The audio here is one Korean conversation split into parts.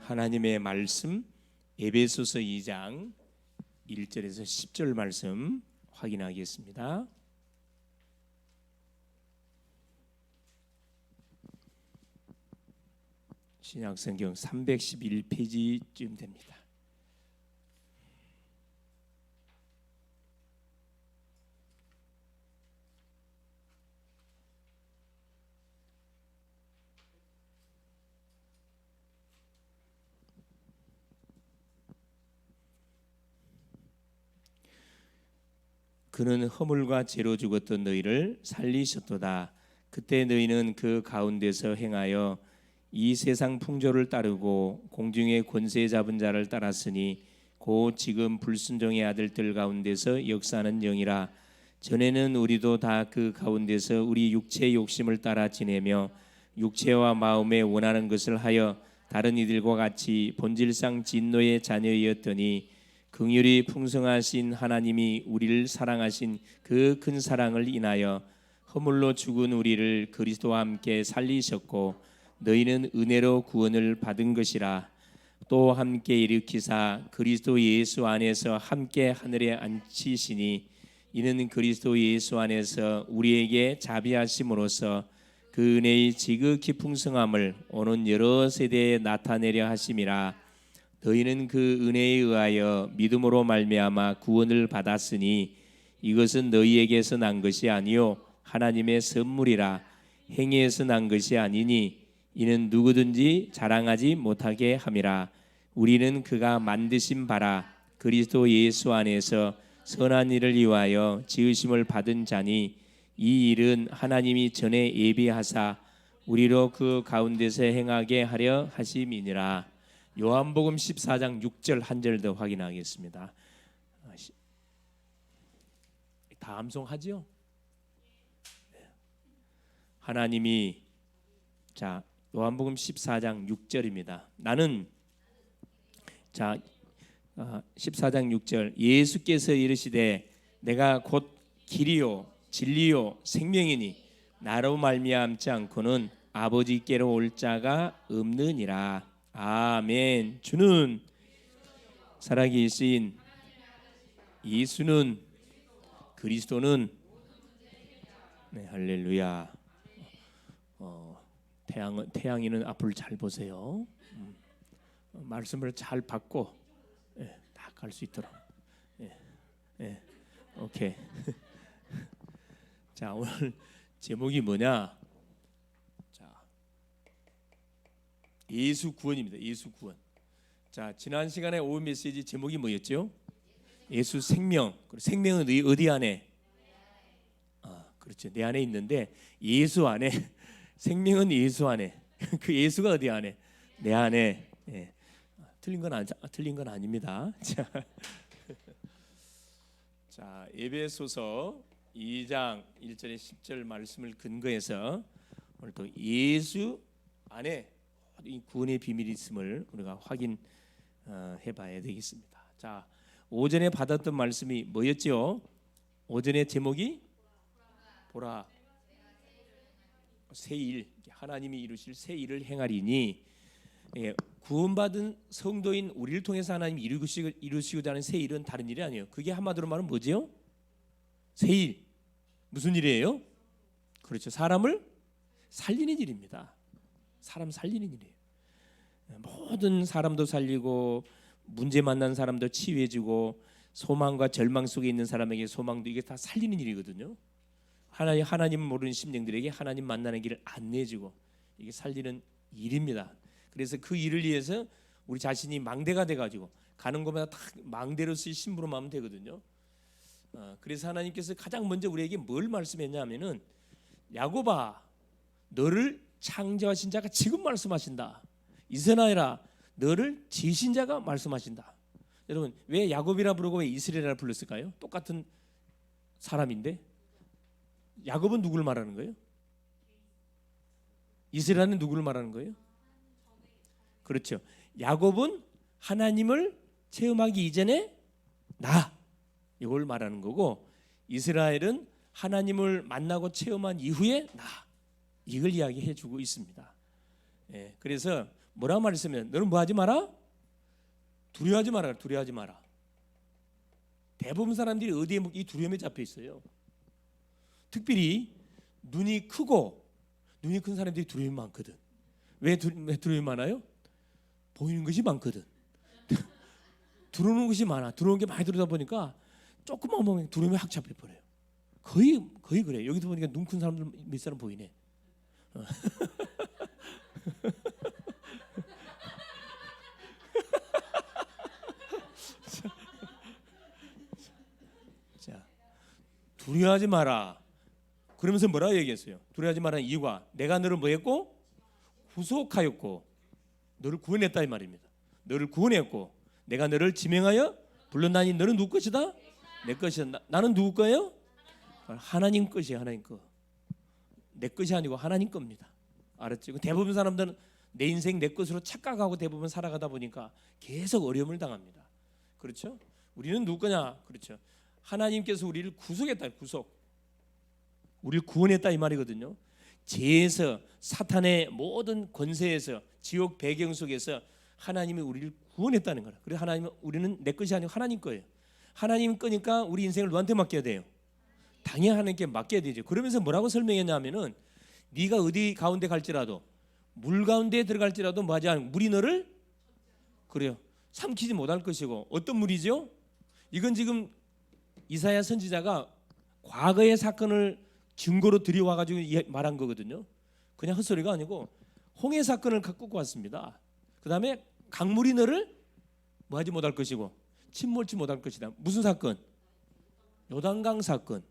하나님의 말씀 에베소서 2장 1절에서 10절 말씀 확인하겠습니다. 신약성경 311페이지쯤 됩니다. 그는 허물과 죄로 죽었던 너희를 살리셨도다. 그때 너희는 그 가운데서 행하여 이 세상 풍조를 따르고 공중의 권세 잡은 자를 따랐으니 곧 지금 불순종의 아들들 가운데서 역사하는 영이라. 전에는 우리도 다 그 가운데서 우리 육체의 욕심을 따라 지내며 육체와 마음에 원하는 것을 하여 다른 이들과 같이 본질상 진노의 자녀였더니 긍휼이 풍성하신 하나님이 우리를 사랑하신 그 큰 사랑을 인하여 허물로 죽은 우리를 그리스도와 함께 살리셨고 너희는 은혜로 구원을 받은 것이라. 또 함께 일으키사 그리스도 예수 안에서 함께 하늘에 앉히시니 이는 그리스도 예수 안에서 우리에게 자비하심으로써 그 은혜의 지극히 풍성함을 오는 여러 세대에 나타내려 하심이라. 너희는 그 은혜에 의하여 믿음으로 말미암아 구원을 받았으니 이것은 너희에게서 난 것이 아니요 하나님의 선물이라. 행위에서 난 것이 아니니 이는 누구든지 자랑하지 못하게 함이라. 우리는 그가 만드신 바라 그리스도 예수 안에서 선한 일을 위하여 지으심을 받은 자니 이 일은 하나님이 전에 예비하사 우리로 그 가운데서 행하게 하려 하심이니라. 요한복음 14장 6절 한 절 더 확인하겠습니다. 다 암송하죠? 하나님이 자 요한복음 14장 6절입니다. 나는 14장 6절 예수께서 이르시되 내가 곧 길이요 진리요 생명이니 나로 말미암지 않고는 아버지께로 올 자가 없느니라. 아멘. 주는 살아계신 예수는 그리스도는 네, 할렐루야. 태양이는 앞을 잘 보세요. 말씀을 잘 받고 다 갈 수 있도록. 오케이. 자, 오늘 제목이 뭐냐? 예수 구원입니다. 예수 구원. 자, 지난 시간에 오후 메시지 제목이 뭐였죠? 예수 생명. 생명은 어디 안에? 그렇죠. 내 안에 있는데 예수 안에 생명은 예수 안에. 그 예수가 어디 안에? 내 안에. 예. 틀린 건 아닙니다. 자, 에베소서 2장 1절에 10절 말씀을 근거해서 오늘 또 예수 안에 이 구원의 비밀이 있음을 우리가 확인해봐야 되겠습니다. 자, 오전에 받았던 말씀이 뭐였죠? 오전의 제목이 보라 새 일, 하나님이 이루실 새 일을 행하리니. 구원받은 성도인 우리를 통해서 하나님이 이루시고자 하는 새 일은 다른 일이 아니에요. 그게 한마디로 말하면 뭐지요? 새 일. 무슨 일이에요? 그렇죠. 사람을 살리는 일입니다. 사람 살리는 일이에요. 모든 사람도 살리고 문제 만난 사람도 치유해주고 소망과 절망 속에 있는 사람에게 소망도, 이게 다 살리는 일이거든요. 하나님 모르는 심령들에게 하나님 만나는 길을 안내해주고, 이게 살리는 일입니다. 그래서 그 일을 위해서 우리 자신이 망대가 돼가지고 가는 곳마다 다 망대로서의 심부름 하면 되거든요. 그래서 하나님께서 가장 먼저 우리에게 뭘 말씀했냐면은, 야곱아 너를 창조하신 자가 지금 말씀하신다. 이스라엘아 너를 지으신 자가 말씀하신다. 여러분, 왜 야곱이라 부르고 왜 이스라엘이라 불렀을까요? 똑같은 사람인데. 야곱은 누구를 말하는 거예요? 이스라엘은 누구를 말하는 거예요? 그렇죠. 야곱은 하나님을 체험하기 이전에 나, 이걸 말하는 거고, 이스라엘은 하나님을 만나고 체험한 이후에 나, 이걸 이야기해 주고 있습니다. 그래서 뭐라고 말했으면 너는 뭐 하지 마라? 두려워하지 마라. 두려워하지 마라. 대부분 사람들이 어디에 이 두려움에 잡혀 있어요. 특별히 눈이 크고 눈이 큰 사람들이 두려움이 많거든. 왜 두려움이 많아요? 보이는 것이 많거든. 들어오는 것이 많아. 들어오는 게 많이 들어오다 보니까 조금만 보면 두려움이 확 잡혀버려요. 거의 그래. 여기서 보니까 눈 큰 사람들 몇 사람 보이네. 자, 두려워하지 마라. 그러면서 뭐라고 얘기했어요? 두려워하지 마라는 이유가 내가 너를 뭐했고? 구속하였고 너를 구원했다 이 말입니다. 너를 구원했고 내가 너를 지명하여 불렀나니 너는 누구 것이다? 내 것이다. 나는 누구 거예요? 하나님 것이에요. 하나님 거. 내 것이 아니고 하나님 겁니다. 알았죠? 대부분 사람들은 내 인생 내 것으로 착각하고 대부분 살아가다 보니까 계속 어려움을 당합니다. 그렇죠? 우리는 누구 거냐? 그렇죠? 하나님께서 우리를 구속했다. 구속. 우리를 구원했다 이 말이거든요. 죄에서 사탄의 모든 권세에서 지옥 배경 속에서 하나님이 우리를 구원했다는 거라. 그래서 하나님은 우리는 내 것이 아니고 하나님 거예요. 하나님 거니까 우리 인생을 누구한테 맡겨야 돼요? 당연히 하나님께 맡겨야 되죠. 그러면서 뭐라고 설명했냐면은 네가 어디 가운데 갈지라도 물 가운데 들어갈지라도 뭐하지 않고 물이 너를 그래요. 삼키지 못할 것이고 어떤 물이죠? 이건 지금 이사야 선지자가 과거의 사건을 증거로 들여와가지고 말한 거거든요. 그냥 헛소리가 아니고 홍해 사건을 갖고 왔습니다. 그 다음에 강물이 너를 뭐하지 못할 것이고 침몰치 못할 것이다. 무슨 사건? 요단강 사건.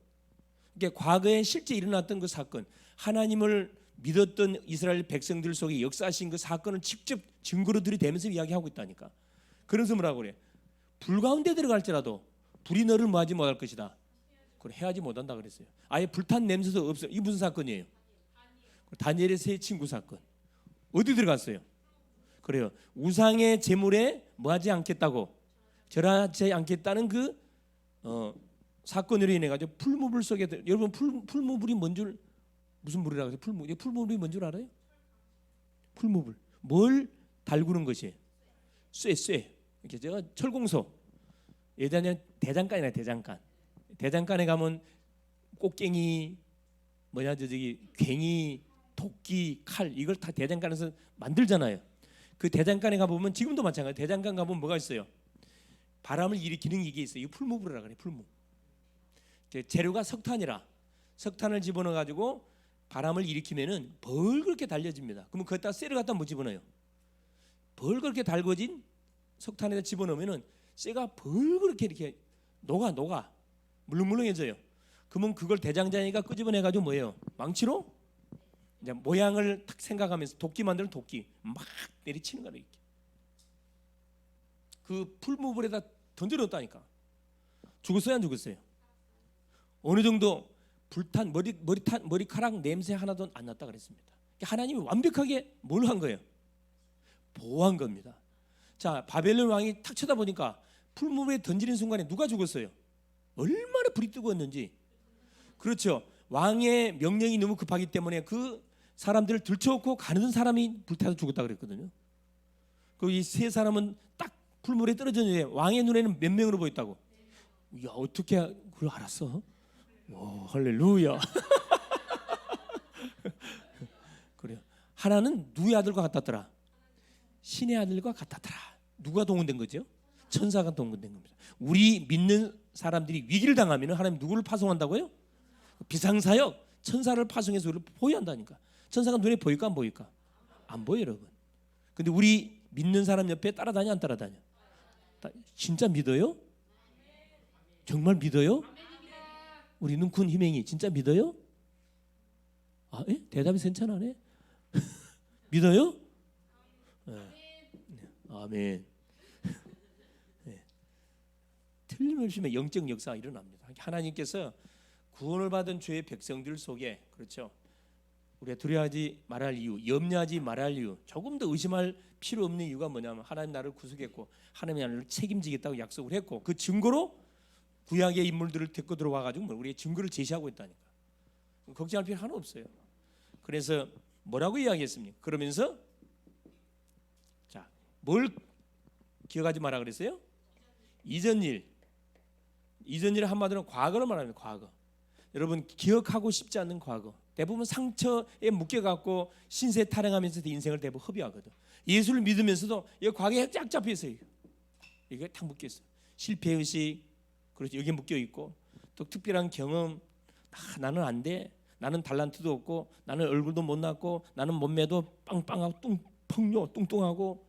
그러니까 과거에 실제 일어났던 그 사건, 하나님을 믿었던 이스라엘 백성들 속에 역사하신 그 사건을 직접 증거로 들이대면서 이야기하고 있다니까. 그래서 뭐라고 그래? 불 가운데 들어갈지라도 불이 너를 뭐하지 못할 것이다. 그걸 해하지 못한다 그랬어요. 아예 불탄 냄새도 없어요. 이게 무슨 사건이에요? 다니엘의 세 친구 사건. 어디 들어갔어요? 그래요. 우상의 제물에 뭐하지 않겠다고 절하지 않겠다는 그 사건으로 인해 가지고 풀무불 속에 여러분 풀무불이 뭔 줄 무슨 물이라고 해서 풀무불이 뭔 줄 알아요? 풀무불 뭘 달구는 것이에요? 쇠 이렇게 제가 철공소 예전에 대장간이나 대장간에 가면 꽃갱이 뭐냐 저기 괭이 도끼 칼 이걸 다 대장간에서 만들잖아요. 그 대장간에 가보면 지금도 마찬가지. 대장간 가보면 뭐가 있어요? 바람을 일으키는 이게 있어요. 이 풀무불이라 그래. 풀무. 재료가 석탄이라 석탄을 집어넣어 가지고 바람을 일으키면은 벌겋게 달려집니다. 그러면 거기다 쇠를 갖다 못 집어넣어요. 벌겋게 달궈진 석탄에다 집어넣으면은 쇠가 벌겋게 이렇게 녹아 물렁물렁해져요. 그러면 그걸 대장장이가 끄집어내 가지고 뭐예요? 망치로 이제 모양을 탁 생각하면서 도끼 만드는 도끼 막 내리치는 거예요. 이렇게. 그 풀무불에다 던져놓았다니까. 죽었어요, 안 죽었어요? 어느 정도 불탄 머리카락 냄새 하나도 안 났다 그랬습니다. 하나님이 완벽하게 뭘 한 거예요? 보호한 겁니다. 자, 바벨론 왕이 탁 쳐다보니까 풀무불에 던지는 순간에 누가 죽었어요? 얼마나 불이 뜨거웠는지. 그렇죠. 왕의 명령이 너무 급하기 때문에 그 사람들을 들쳐놓고 가는 사람이 불타서 죽었다 그랬거든요. 그 이 세 사람은 딱 풀물에 떨어졌는데 왕의 눈에는 몇 명으로 보였다고? 야, 어떻게 그걸 알았어? 오, 할렐루야. 그래요. 하나는 누구의 아들과 같았더라? 신의 아들과 같았더라. 누가 동원된 거죠? 천사가 동원된 겁니다. 우리 믿는 사람들이 위기를 당하면 하나님 누구를 파송한다고요? 비상사역 천사를 파송해서 우리를 보호한다니까. 천사가 눈에 보일까 안 보일까? 안 보여 여러분. 근데 우리 믿는 사람 옆에 따라다녀 안 따라다녀? 진짜 믿어요? 정말 믿어요? 우리 눈큰 희맹이 진짜 믿어요? 아, 예? 대답이 괜찮아네. 믿어요? 네. 아멘. 네. 틀림없이 영적 역사가 일어납니다. 하나님께서 구원을 받은 주의 백성들 속에 그렇죠. 우리가 두려워하지 말할 이유, 염려하지 말할 이유, 조금 더 의심할 필요 없는 이유가 뭐냐면 하나님 나를 구속했고 하나님이 나를 책임지겠다고 약속을 했고 그 증거로 구약의 인물들을 데리고 들어와가지고 우리의 증거를 제시하고 있다니까. 걱정할 필요 하나 없어요. 그래서 뭐라고 이야기했습니까? 그러면서 뭘 기억하지 마라 그랬어요? 이전 일. 이전 일을 한마디로 과거를 말합니다. 과거. 여러분 기억하고 싶지 않는 과거. 대부분 상처에 묶여갖고 신세 타령하면서 인생을 대부분 허비하거든. 예수를 믿으면서도 이 과거에 쫙 잡혀 있어요. 이게 딱 묶여 있어. 실패의식, 그렇지, 여기 묶여 있고, 또 특별한 경험. 나는 안 돼. 나는 달란트도 없고, 나는 얼굴도 못났고, 나는 몸매도 빵빵하고 뚱뚱하고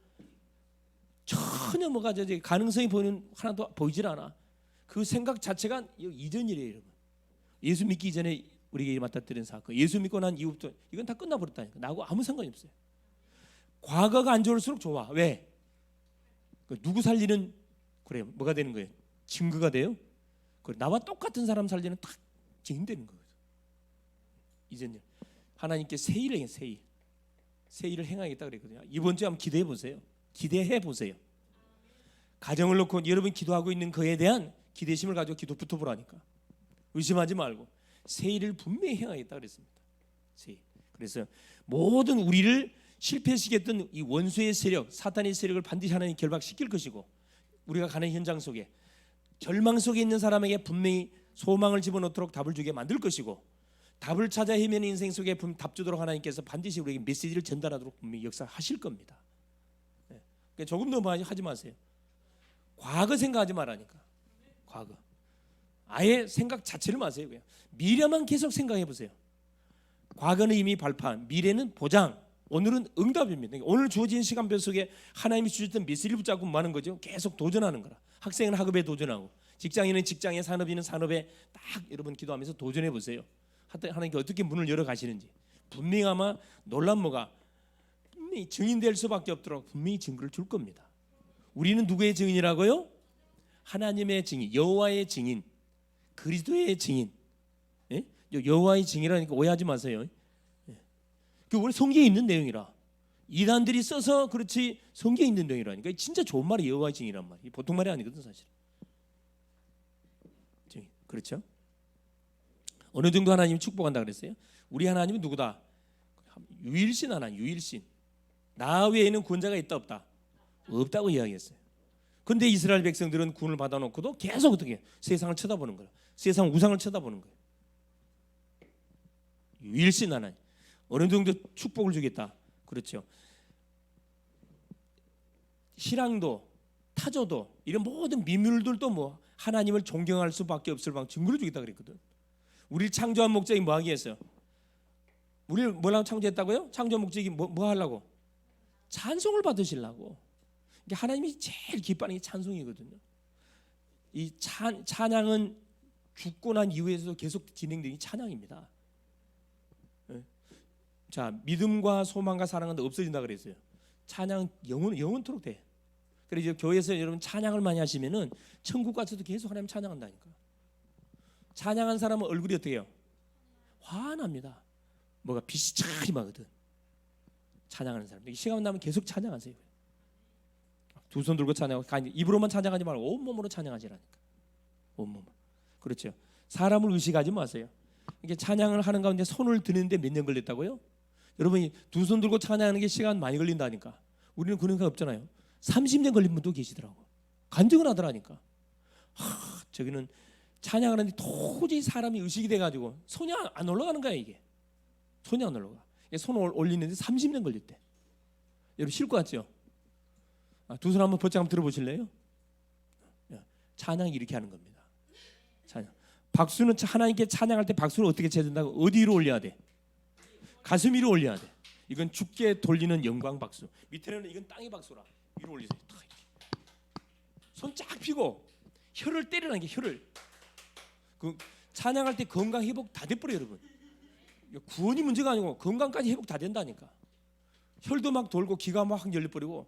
전혀 뭐가 저 가능성이 보이는 하나도 보이질 않아. 그 생각 자체가 이전 일이에요, 여러분. 예수 믿기 이전에 우리에게 맡아들인 사건, 예수 믿고 난 이후부터 이건 다 끝나버렸다니까. 나하고 아무 상관이 없어요. 과거가 안 좋을수록 좋아. 왜? 누구 살리는, 그래, 뭐가 되는 거예요? 증거가 돼요. 나와 똑같은 사람 살리는 딱 증인되는 거거든. 이전 일. 하나님께 새 일을 해, 새 일. 새 일을 행하겠다 그랬거든요. 이번 주에 한번 기대해 보세요. 기대해 보세요. 가정을 놓고 여러분 기도하고 있는 그에 대한 기대심을 가지고 기도 붙어보라니까. 의심하지 말고 새 일을 분명히 행하겠다 그랬습니다. 새 일. 그래서 모든 우리를 실패시켰던 이 원수의 세력, 사탄의 세력을 반드시 하나님 결박시킬 것이고, 우리가 가는 현장 속에 절망 속에 있는 사람에게 분명히 소망을 집어넣도록 답을 주게 만들 것이고, 답을 찾아 헤매는 인생 속에 답 주도록 하나님께서 반드시 우리에게 메시지를 전달하도록 분명히 역사하실 겁니다. 그러니까 조금 더 많이 하지 마세요. 과거 생각하지 말라니까. 과거. 아예 생각 자체를 마세요. 그냥 미래만 계속 생각해 보세요. 과거는 이미 발판, 미래는 보장, 오늘은 응답입니다. 오늘 주어진 시간표 속에 하나님이 주셨던 메시지를 붙잡고 뭐 하는 거죠? 계속 도전하는 거라. 학생은 학업에 도전하고, 직장인은 직장에, 산업인은 산업에 딱 여러분 기도하면서 도전해 보세요. 하나님께 어떻게 문을 열어 가시는지. 분명히 아마 놀란 뭐가 분명히 증인될 수밖에 없도록 분명히 증거를 줄 겁니다. 우리는 누구의 증인이라고요? 하나님의 증인, 여호와의 증인, 그리스도의 증인. 예? 여호와의 증인이라니까 오해하지 마세요. 예. 그 우리 성경에 있는 내용이라. 이단들이 써서 그렇지 성경에 있는 내용이라니까. 진짜 좋은 말이 여호와의 증인이란 말이 보통 말이 아니거든 사실. 증인. 그렇죠? 어느 정도 하나님이 축복한다 그랬어요? 우리 하나님은 누구다? 유일신 하나님, 유일신. 나 외에는 구원자가 있다 없다? 없다고 이야기했어요. 그런데 이스라엘 백성들은 구원을 받아놓고도 계속 어떻게 세상을 쳐다보는 거야. 세상 우상을 쳐다보는 거예요. 유일신 하나님. 어느 정도 축복을 주겠다. 그렇죠. 신앙도 타조도 이런 모든 미물들도 뭐 하나님을 존경할 수밖에 없을 방 증거를 주겠다 그랬거든. 우리를 창조한 목적이 뭐 하기 위해서? 우리를 뭐라고 창조했다고요? 창조한 목적이 뭐 하려고? 찬송을 받으시려고. 하나님이 제일 기뻐하는 게 찬송이거든요. 이 찬양은 죽고 난 이후에도 계속 진행되는 찬양입니다. 자, 믿음과 소망과 사랑은 없어진다 그랬어요. 찬양 영원토록 돼. 그래서 교회에서 여러분 찬양을 많이 하시면은 천국 가서도 계속 하나님 찬양한다니까. 찬양한 사람은 얼굴이 어떻게 해요? 환합니다. 뭐가 빛이 차림하거든. 찬양하는 사람. 시간 나면 계속 찬양하세요. 두 손 들고 찬양하고, 입으로만 찬양하지 말고 온몸으로 찬양하시라니까. 온몸. 그렇죠. 사람을 의식하지 마세요. 이게 찬양을 하는 가운데 손을 드는데 몇 년 걸렸다고요? 여러분이 두 손 들고 찬양하는 게 시간 많이 걸린다니까. 우리는 그런 거 없잖아요. 30년 걸린 분도 계시더라고. 간증을 하더라니까. 저기는 찬양하는데 도저히 사람이 의식이 돼가지고 손이 안 올라가는 거야 이게. 손이 안 올라가. 손 올리는데 30년 걸렸대. 여러분 쉴 것 같죠? 두 손 한번 번쩍 한번 들어보실래요? 찬양이 이렇게 하는 겁니다. 찬양. 박수는 하나님께 찬양할 때 박수를 어떻게 쳐야 된다고? 어디로 올려야 돼? 가슴 위로 올려야 돼. 이건 죽게 돌리는 영광 박수. 밑에는 이건 땅의 박수라. 위로 올리세요. 손 쫙 펴고 혀를 때리라는 게 혀를. 그 찬양할 때 건강 회복 다 돼버려 여러분. 구원이 문제가 아니고 건강까지 회복 다 된다니까. 혈도 막 돌고 기가 막 열려버리고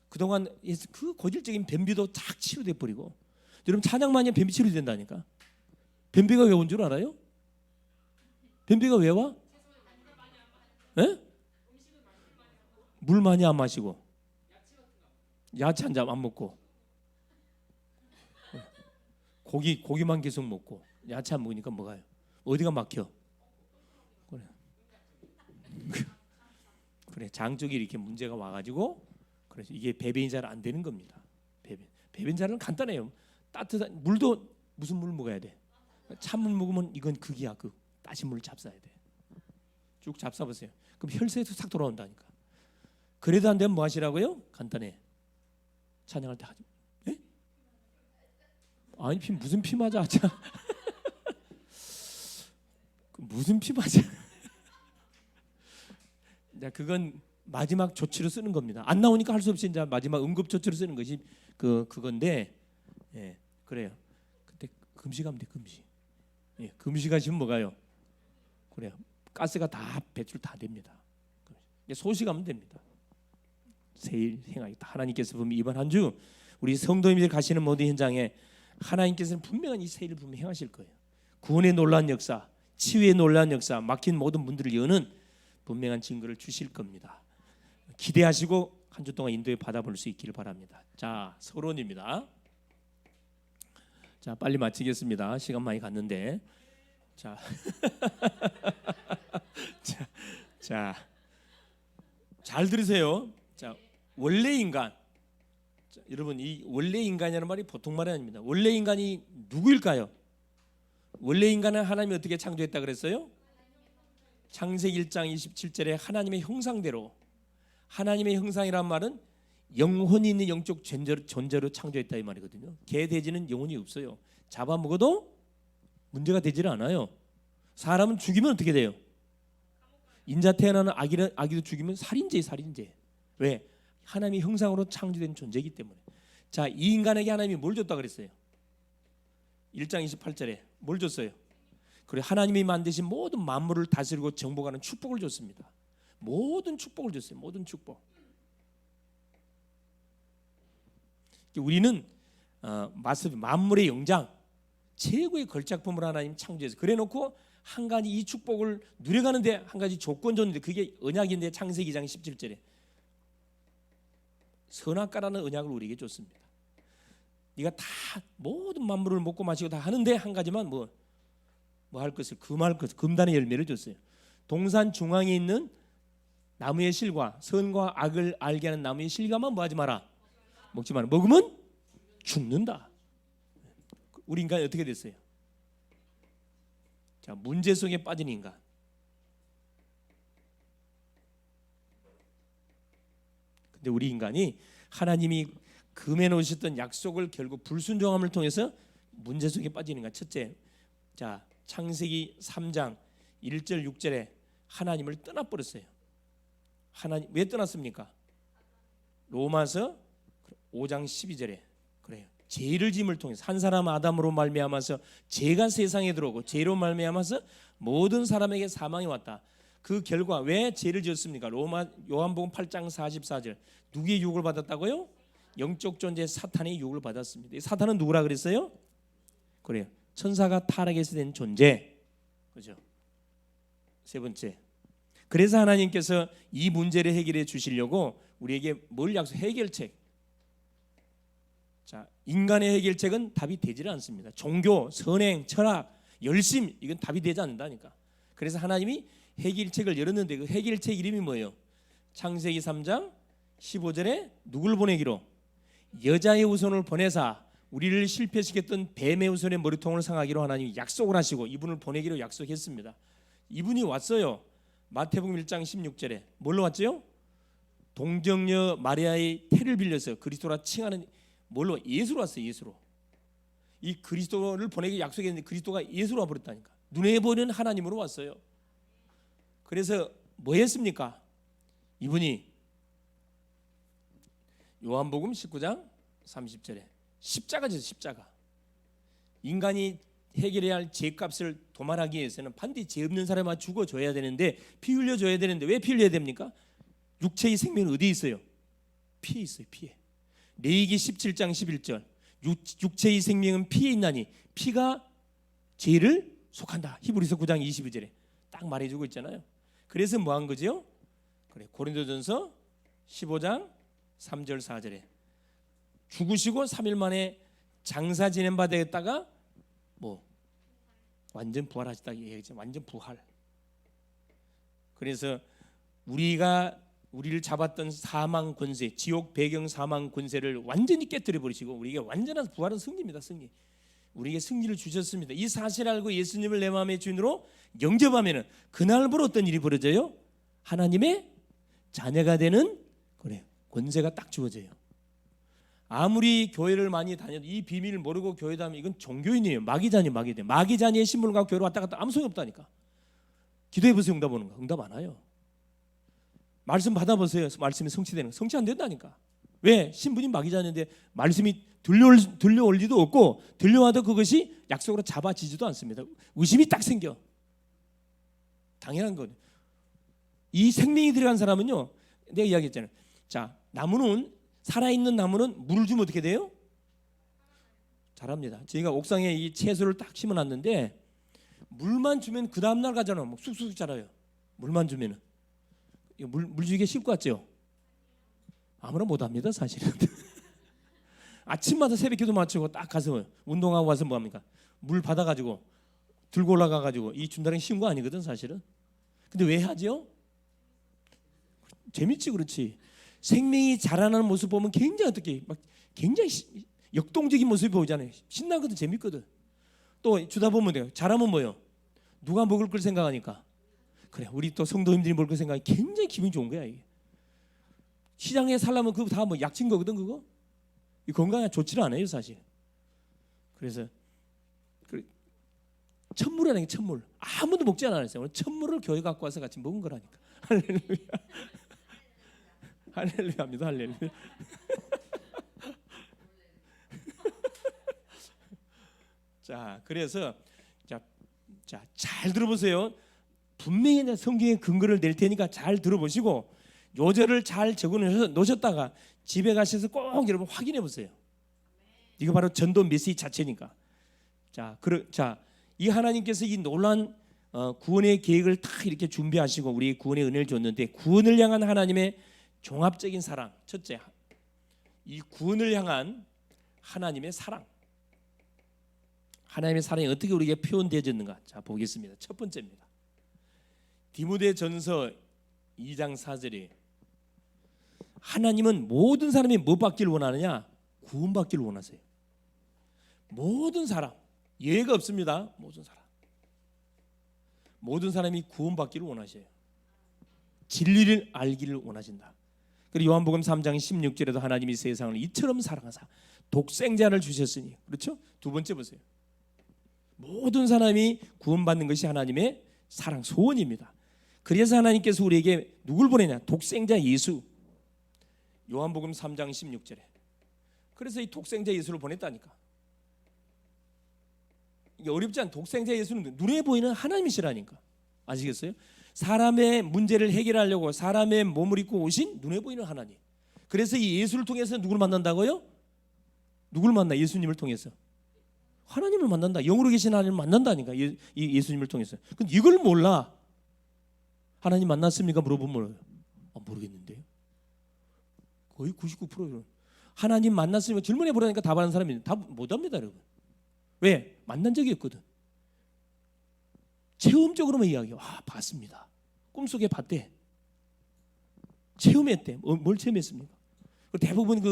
그동안 그 고질적인 변비도 쫙 치료돼 버리고. 여러분 찬양만 하면 변비 치료된다니까. 변비가 왜 온 줄 알아요? 변비가 왜 와? 에? 물 많이 안 마시고 야채 한 잔 안 먹고 고기만 계속 먹고 야채 안 먹으니까 뭐가요? 어디가 막혀? 그래 장 쪽이 이렇게 문제가 와가지고 그래서 이게 배변이 잘 안 되는 겁니다. 배변 잘은 간단해요. 따뜻한 물도 무슨 물 먹어야 돼? 찬물 먹으면 이건 극이야. 극. 따신 물을 잡숴야 돼. 쭉 잡숴보세요. 그럼 혈세도 싹 돌아온다니까. 그래도 안 되면 뭐 하시라고요? 간단해. 찬양할 때 하지. 예? 아니 무슨 피 맞아? 무슨 피 맞아? 그건 마지막 조치로 쓰는 겁니다. 안 나오니까 할 수 없이 이제 마지막 응급 조치로 쓰는 것이 그건데, 예, 그래요. 그때 금식하면 돼. 금식. 예, 금식하시면 뭐가요? 그래요. 가스가 다 배출 다 됩니다. 소식하면 됩니다. 세일 행하겠다. 하나님께서 보면 이번 한 주 우리 성도님들 가시는 모든 현장에 하나님께서는 분명한 이 세일을 분명 행하실 거예요. 구원의 놀라운 역사, 치유의 놀라운 역사, 막힌 모든 문들을 여는 분명한 증거를 주실 겁니다. 기대하시고 한 주 동안 인도에 받아볼 수 있기를 바랍니다. 자, 서론입니다. 자, 빨리 마치겠습니다. 시간 많이 갔는데, 자, 잘 들으세요. 자, 원래 인간. 자, 여러분, 이 원래 인간이라는 말이 보통 말이 아닙니다. 원래 인간이 누구일까요? 원래 인간은 하나님이 어떻게 창조했다 그랬어요? 창세기 1장 27절에 하나님의 형상대로, 하나님의 형상이란 말은 영혼이 있는 영적 존재로 창조했다 이 말이거든요. 개, 돼지는 영혼이 없어요. 잡아먹어도 문제가 되질 않아요. 사람은 죽이면 어떻게 돼요? 인자 태어나는 아기도 죽이면 살인죄. 왜? 하나님의 형상으로 창조된 존재이기 때문에. 자, 이 인간에게 하나님이 뭘 줬다 그랬어요? 1장 28절에 뭘 줬어요? 그래, 하나님이 만드신 모든 만물을 다스리고 정복하는 축복을 줬습니다. 모든 축복을 줬어요. 모든 축복. 우리는 만물의 영장, 최고의 걸작품을 하나님 창조해서 그래놓고 한 가지 이 축복을 누려가는데 한 가지 조건 줬는데 그게 언약인데 창세기 2장 17절에 선악과라는 언약을 우리에게 줬습니다. 네가 다 모든 만물을 먹고 마시고 다 하는데 한 가지만 뭐 할 것을 금할 것, 금단의 열매를 줬어요. 동산 중앙에 있는 나무의 실과 선과 악을 알게 하는 나무의 실과만 뭐하지 마라. 먹지 마라. 먹으면 죽는다. 우리 인간이 어떻게 됐어요? 자, 문제 속에 빠진 인간. 근데 우리 인간이 하나님이 금해 놓으셨던 약속을 결국 불순종함을 통해서 문제 속에 빠지는 인간. 첫째, 자, 창세기 3장 1절 6절에 하나님을 떠나버렸어요. 하나님 왜 떠났습니까? 로마서 5장 12절에 그래요. 죄를 짐을 통해서 한 사람 아담으로 말미암아서 죄가 세상에 들어오고 죄로 말미암아서 모든 사람에게 사망이 왔다. 그 결과 왜 죄를 지었습니까? 요한복음 8장 44절 누구의 유혹을 받았다고요? 영적 존재 사탄의 유혹을 받았습니다. 사탄은 누구라 그랬어요? 그래요. 천사가 타락해서 된 존재. 그죠? 세 번째. 그래서 하나님께서 이 문제를 해결해 주시려고 우리에게 뭘 약속? 해결책. 자, 인간의 해결책은 답이 되질 않습니다. 종교, 선행, 철학, 열심 이건 답이 되지 않는다니까. 그래서 하나님이 해결책을 열었는데 그 해결책 이름이 뭐예요? 창세기 3장 15절에 누굴 보내기로? 여자의 후손을 보내사 우리를 실패시켰던 뱀의 후손의 머리통을 상하기로 하나님이 약속을 하시고 이분을 보내기로 약속했습니다. 이분이 왔어요. 마태복음 1장 16절에 뭘로 왔죠? 동정녀 마리아의 태를 빌려서 그리스도라 칭하는 뭘로? 예수로 왔어요. 예수로. 이 그리스도를 보내기 약속했는데 그리스도가 예수로 와버렸다니까. 눈에 보이는 하나님으로 왔어요. 그래서 뭐 했습니까? 이분이 요한복음 19장 30절에 십자가 졌어요. 십자가. 인간이 해결해야 할 죄값을 도말하기 위해서는 반드시 죄 없는 사람만 죽어줘야 되는데 피 흘려줘야 되는데 왜 피 흘려야 됩니까? 육체의 생명은 어디에 있어요? 피에 있어요. 피에. 레위기 17장 11절 육체의 생명은 피에 있나니 피가 죄를 속한다. 히브리서 9장 22절에 딱 말해주고 있잖아요. 그래서 뭐 한 거죠? 그래, 고린도전서 15장 3절 4절에 죽으시고 3일 만에 장사 지낸 바 되겠다가 뭐 완전 부활하셨다 얘기죠. 완전 부활. 그래서 우리가 우리를 잡았던 사망 권세, 지옥 배경 사망 권세를 완전히 깨뜨려 버리시고 우리에게 완전한 부활은 승리입니다. 승리. 우리에게 승리를 주셨습니다. 이 사실을 알고 예수님을 내 마음의 주인으로 영접하면은 그날부로 어떤 일이 벌어져요? 하나님의 자녀가 되는 그래 권세가 딱 주어져요. 아무리 교회를 많이 다녀도 이 비밀을 모르고 교회 다니면 이건 종교인이에요. 마귀자녀, 마귀자녀. 마귀자녀의 신분을 갖고 교회로 왔다 갔다 아무 소용이 없다니까. 기도해보세요. 응답 오는 거. 응답 안 와요. 말씀 받아보세요. 말씀이 성취되는 거. 성취 안 된다니까. 왜? 신분이 마귀자녀인데 말씀이 들려올 리도 없고 들려와도 그것이 약속으로 잡아지지도 않습니다. 의심이 딱 생겨. 당연한 거예요. 이 생명이 들어간 사람은요, 내가 이야기했잖아요. 자, 나무는 살아있는 나무는 물을 주면 어떻게 돼요? 자랍니다. 저희가 옥상에 이 채소를 딱 심어놨는데 물만 주면 그 다음날 가잖아요. 뭐 쑥쑥 자라요. 물만 주면은. 물 주기가 쉽고 같죠? 아무나 못합니다 사실은. 아침마다 새벽 기도 마치고 딱 가서 운동하고 와서 뭐합니까? 물 받아가지고 들고 올라가가지고 이 준다는 게 쉬운 거 아니거든 사실은. 근데 왜 하죠? 재밌지. 그렇지. 생명이 자라나는 모습 보면 굉장히 어떻게 막 굉장히 역동적인 모습이 보이잖아요. 신나거든. 재밌거든. 또 주다 보면 돼요. 자라면 뭐요? 누가 먹을 걸 생각하니까 그래 우리 또 성도님들이 먹을 걸 생각하니 굉장히 기분이 좋은 거야. 이게 시장에 살려면 그거 다 뭐 약친 거거든. 그거 이 건강에 좋지를 않아요 사실. 그래서 천물이라는 게 천물 아무도 먹지 않았어요. 오늘 천물을 교회 갖고 와서 같이 먹은 거라니까. 할렐루야. 할렐루야입니다. 할렐루야. 자, 그래서 잘 들어보세요. 분명히 성경의 근거를 낼 테니까 잘 들어보시고 요절을 잘 적어 놓으셨다가 집에 가셔서 꼭 여러분 확인해 보세요. 이거 바로 전도 메시지 자체니까. 자, 이 하나님께서 이 놀라운 구원의 계획을 다 이렇게 준비하시고 우리 구원의 은혜를 줬는데 구원을 향한 하나님의 종합적인 사랑. 첫째, 이 구원을 향한 하나님의 사랑. 하나님의 사랑이 어떻게 우리에게 표현되어졌는가? 자, 보겠습니다. 첫 번째입니다. 디모데전서 2장 4절에 하나님은 모든 사람이 뭐 받기를 원하느냐? 구원받기를 원하세요. 모든 사람, 예외가 없습니다. 모든 사람이 구원받기를 원하셔요. 진리를 알기를 원하신다. 그리고 요한복음 3장 16절에도 하나님이 세상을 이처럼 사랑하사 독생자를 주셨으니. 그렇죠? 두 번째 보세요. 모든 사람이 구원받는 것이 하나님의 사랑 소원입니다. 그래서 하나님께서 우리에게 누굴 보내냐? 독생자 예수. 요한복음 3장 16절에. 그래서 이 독생자 예수를 보냈다니까. 이게 어렵지 않은 독생자 예수는 눈에 보이는 하나님이시라니까. 아시겠어요? 사람의 문제를 해결하려고 사람의 몸을 입고 오신 눈에 보이는 하나님. 그래서 이 예수를 통해서 누굴 만난다고요? 누굴 만나? 예수님을 통해서. 하나님을 만난다. 영으로 계신 하나님을 만난다니까. 이 예수님을 통해서. 근데 이걸 몰라. 하나님 만났습니까? 물어보면 모르겠는데요. 거의 99%는 하나님 만났으면 질문해 보라니까 답하는 사람이 답 못합니다, 여러분. 왜? 만난 적이 없거든. 체험적으로만 이야기해요. 봤습니다. 꿈속에 봤대. 체험했대. 뭘 체험했습니까? 대부분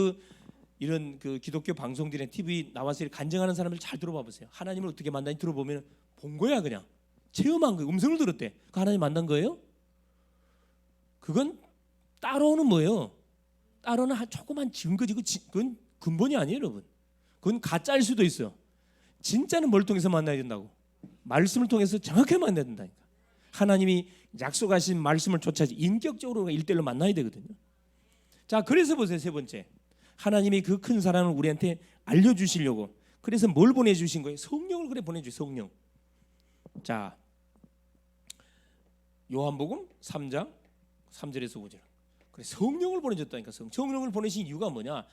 이런 기독교 방송들이나 TV 나와서 간증하는 사람들 잘 들어봐 보세요. 하나님을 어떻게 만나니 들어보면 본 거야. 그냥 체험한 거예요. 음성을 들었대. 그 하나님 만난 거예요? 그건 따로는 뭐예요? 따로는 조그만 증거지고 그건 근본이 아니에요, 여러분. 그건 가짜일 수도 있어요. 진짜는 뭘 통해서 만나야 된다고? 말씀을 통해서 정확하게 만나야 된다니까. 하나님이 약속하신 말씀을 쫓아지 인격적으로 1대1로 만나야 되거든요. 자, 그래서 보세요. 세 번째, 하나님이 그 큰 사랑을 우리한테 알려주시려고 그래서 뭘 보내주신 거예요? 성령을 그래 보내주세요. 성령. 자, 요한복음 3장 3절에서 5절. 그래, 성령을 보내줬다니까. 성령을 보내신 이유가 뭐냐?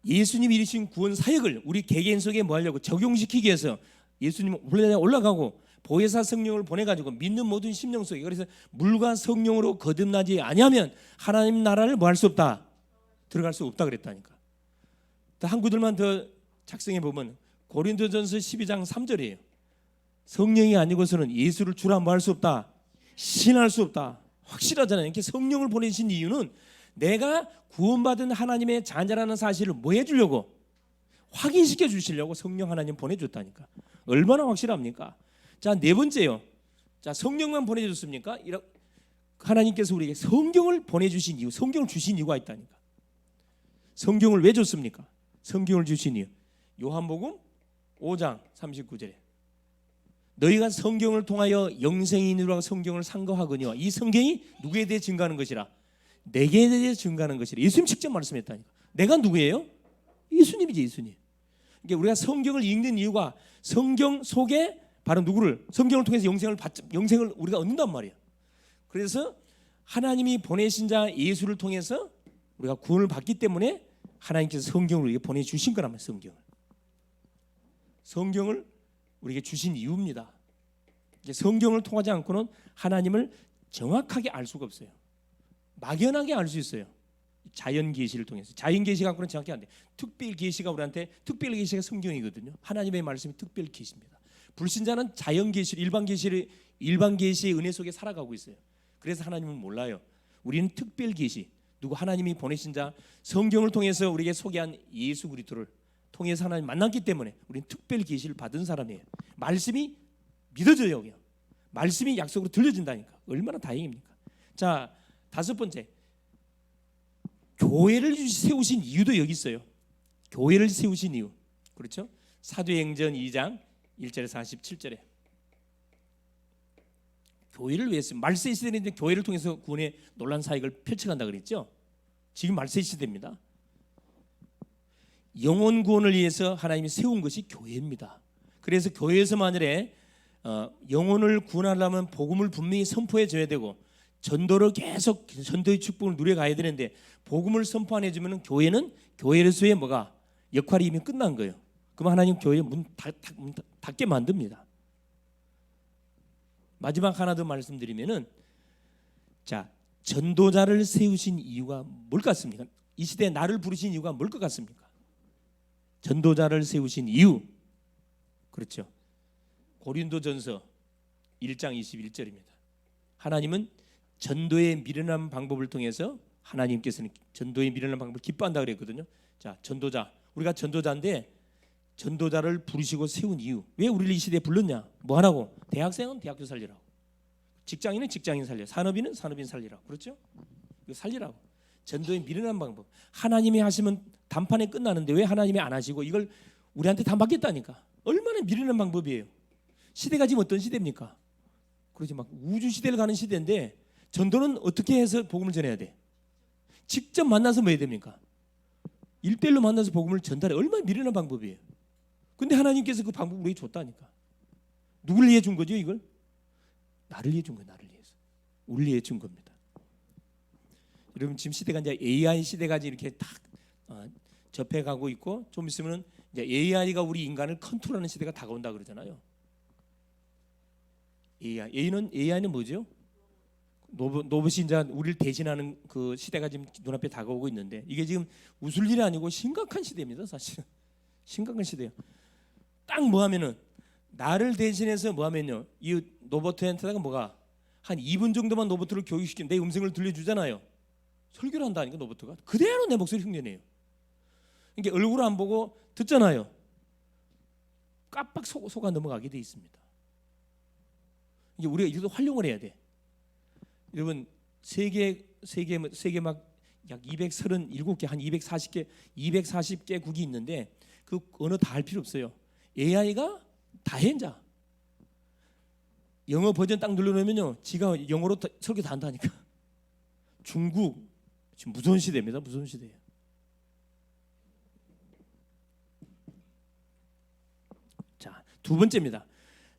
예수님이 이루신 구원 사역을 우리 개개인 속에 뭐 하려고? 적용시키기 위해서 예수님 올라가고 보혜사 성령을 보내가지고 믿는 모든 심령 속에. 그래서 물과 성령으로 거듭나지 아니하면 하나님 나라를 뭐 할 수 없다? 들어갈 수 없다 그랬다니까. 한 구절만 더 작성해 보면 고린도전서 12장 3절이에요. 성령이 아니고서는 예수를 주라 뭐 할 수 없다? 신할 수 없다. 확실하잖아요. 이렇게 성령을 보내신 이유는 내가 구원받은 하나님의 자녀라는 사실을 뭐 해주려고? 확인시켜 주시려고 성령 하나님 보내줬다니까. 얼마나 확실합니까? 자, 네 번째요. 자, 성령만 보내줬습니까? 하나님께서 우리에게 성경을 보내주신 이유, 성경을 주신 이유가 있다니까. 성경을 왜 줬습니까? 성경을 주신 이유. 요한복음 5장 39절에 너희가 성경을 통하여 영생이 이르라고 성경을 상고하거니와 이 성경이 누구에 대해 증거하는 것이라? 내게 대해 증거하는 것이라. 예수님 직접 말씀했다니까. 내가 누구예요? 예수님이지, 예수님. 그러니까 우리가 성경을 읽는 이유가 성경 속에 바로 누구를, 성경을 통해서 영생을 우리가 얻는단 말이에요. 그래서 하나님이 보내신 자 예수를 통해서 우리가 구원을 받기 때문에 하나님께서 성경을 우리에게 보내주신 거란 말이에요. 성경을 우리에게 주신 이유입니다. 성경을 통하지 않고는 하나님을 정확하게 알 수가 없어요. 막연하게 알 수 있어요. 자연 계시를 통해서. 자연 계시 갖고는 정확히 안 돼. 특별 계시가 우리한테, 특별 계시가 성경이거든요. 하나님의 말씀이 특별 계시입니다. 불신자는 자연 계시, 일반 계시의 은혜 속에 살아가고 있어요. 그래서 하나님은 몰라요. 우리는 특별 계시, 누구 하나님이 보내신 자, 성경을 통해서 우리에게 소개한 예수 그리스도를 통해서 하나님 만났기 때문에 우리는 특별 계시를 받은 사람이에요. 말씀이 믿어져요. 말씀이 약속으로 들려진다니까. 얼마나 다행입니까? 자, 다섯 번째, 교회를 세우신 이유도 여기 있어요. 교회를 세우신 이유, 그렇죠? 사도행전 2장 1절에서 47절에 교회를 왜 했어요? 말세 시대인데 교회를 통해서 구원의 놀란 사역을 펼쳐간다 그랬죠. 지금 말세 시대입니다. 영혼 구원을 위해서 하나님이 세운 것이 교회입니다. 그래서 교회에서 만일에 영혼을 구원하려면 복음을 분명히 선포해 줘야 되고 전도를 계속 전도의 축복을 누려가야 되는데 복음을 선포 안 해주면 교회는 교회로서의 뭐가 역할이 이미 끝난 거예요. 그럼 하나님 교회 문 닫게 만듭니다. 마지막 하나 더 말씀드리면은, 자, 전도자를 세우신 이유가 뭘 같습니까? 이 시대에 나를 부르신 이유가 뭘 것 같습니까? 전도자를 세우신 이유, 그렇죠. 고린도전서 1장 21절입니다. 하나님은 전도의 미련한 방법을 통해서 하나님께서는 전도의 미련한 방법을 기뻐한다 그랬거든요. 자, 전도자, 우리가 전도자인데 전도자를 부르시고 세운 이유, 왜 우리를 이 시대에 불렀냐? 뭐 하라고? 대학생은 대학교 살리라고, 직장인은 직장인 살려, 산업인은 산업인 살리라고, 그렇죠? 이거 살리라고. 전도의 미련한 방법, 하나님이 하시면 단판에 끝나는데 왜 하나님이 안 하시고 이걸 우리한테 다 맡겼다니까. 얼마나 미련한 방법이에요. 시대가 지금 어떤 시대입니까? 그러지 막 우주 시대를 가는 시대인데 전도는 어떻게 해서 복음을 전해야 돼? 직접 만나서 뭐 해야 됩니까? 1대1로 만나서 복음을 전달해. 얼마나 미련한 방법이에요. 근데 하나님께서 그 방법을 우리에게 줬다니까. 누굴 위해 준 거죠 이걸? 나를 위해 준 거예요. 나를 위해서. 우리를 위해 준 겁니다. 여러분, 지금 시대가 이제 AI 시대가 이렇게 딱 접해가고 있고, 좀 있으면 이제 AI가 우리 인간을 컨트롤하는 시대가 다가온다 그러잖아요. AI는 뭐죠? 로봇이 이제 우리를 대신하는 그 시대가 지금 눈앞에 다가오고 있는데, 이게 지금 웃을 일이 아니고 심각한 시대입니다. 사실은 심각한 시대예요. 딱 뭐 하면은 나를 대신해서 뭐 하면요, 이 로봇한테다가 뭐가 한 2분 정도만 로봇을 교육시키면 내 음성을 들려주잖아요. 설교를 한다니까. 로봇가 그대로 내 목소리 흉내내요. 그러니까 얼굴 안 보고 듣잖아요. 깜빡 속아 넘어가게 돼 있습니다. 이제 우리가 이것도 활용을 해야 돼. 여러분, 세계 막 약 237개, 한 240개국이 있는데 그 언어 다 할 필요 없어요. AI가 다 해. 이제 영어 버전 딱 눌러놓으면요, 지가 영어로 설교 다 한다니까. 중국 지금 무서운 시대입니다. 무서운 시대예요. 자, 두 번째입니다.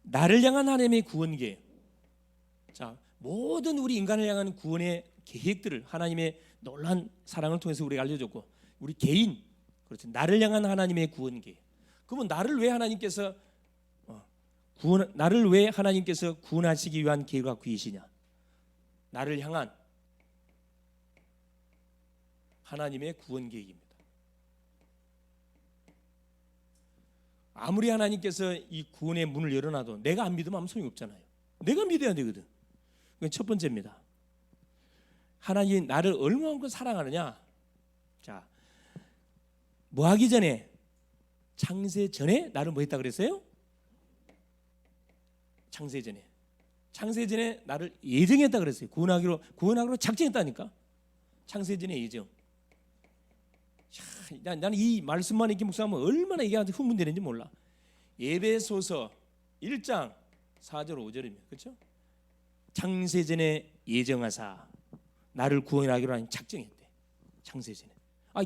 나를 향한 하나님의 구원계획. 자, 모든 우리 인간을 향한 구원의 계획들을 하나님의 놀란 사랑을 통해서 우리가 알려줬고, 우리 개인, 그렇죠, 나를 향한 하나님의 구원계획. 그러면 나를 왜 하나님께서 구원하시기 위한 계획을 갖고 계시냐? 나를 향한 하나님의 구원 계획입니다. 아무리 하나님께서 이 구원의 문을 열어놔도 내가 안 믿으면 아무 소용이 없잖아요. 내가 믿어야 되거든. 첫 번째입니다. 하나님이 나를 얼마만큼 사랑하느냐. 자, 뭐 하기 전에, 창세 전에 나를 뭐 했다 그랬어요? 창세 전에 나를 예정했다 그랬어요. 구원하기로 작정했다니까. 창세 전에 예정. 나는 이 말씀만 이렇게 묵상하면 얼마나 이게 흥분되는지 몰라. 에베소서 1장 4절 5절입니다. 그렇죠? 창세 전에 예정하사 나를 구원하기로 하는 작정했대. 창세 전에.